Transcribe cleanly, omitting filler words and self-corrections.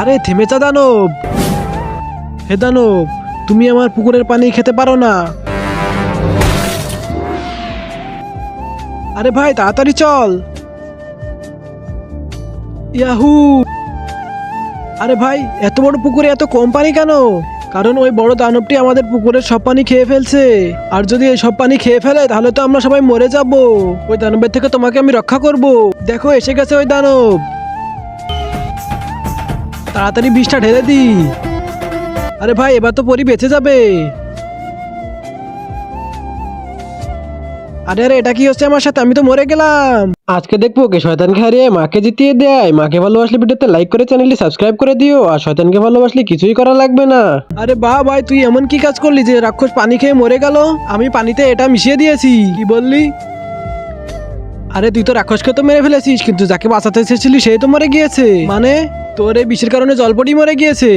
আরে থেমে যা দানব। হে দানব, তুমি আমার পুকুরের পানি খেতে পারো না। আরে ভাই তাড়াতাড়ি চল। ইয়াহু! আরে ভাই এত বড় পুকুরে এত কম পানি কেন? কারণ ওই বড় দানবটি আমাদের পুকুরের সব পানি খেয়ে ফেলছে। আর যদি এই সব পানি খেয়ে ফেলে তাহলে তো আমরা সবাই মরে যাব। ওই দানবের থেকে তোমাকে আমি রক্ষা করব। দেখো এসে গেছে ওই দানব। তাড়াতাড়ি বিষটা ঢেলে দি। আরে ভাই এবার তো পরি বেঁচে যাবে। আরে আরে এটা কি হচ্ছে আমার সাথে? আমি তো মরে গেলাম। আজকে দেখবো কে শয়তানকে হারিয়ে মাকে জিতিয়ে দেয়। মাকে ভালোবাসলে ভিডিওতে লাইক করে চ্যানেলটি সাবস্ক্রাইব করে দিও। আর শয়তানকে ভালোবাসলে কিছুই করা লাগবে না। আরে বাহ ভাই, তুই এমন কি কাজ করলি যে রাক্ষস পানি খেয়ে মরে গেল? আমি পানিতে এটা মিশিয়ে দিয়েছি। কি বললি? আরে তুই তো রাক্ষসকে তো মেরে ফেলেছিস, কিন্তু যাকে বাঁচাতে এসেছিলি সেই তো মরে গিয়েছে। মানে তোর এই বিষের কারণে জলপরি মরে গিয়েছে।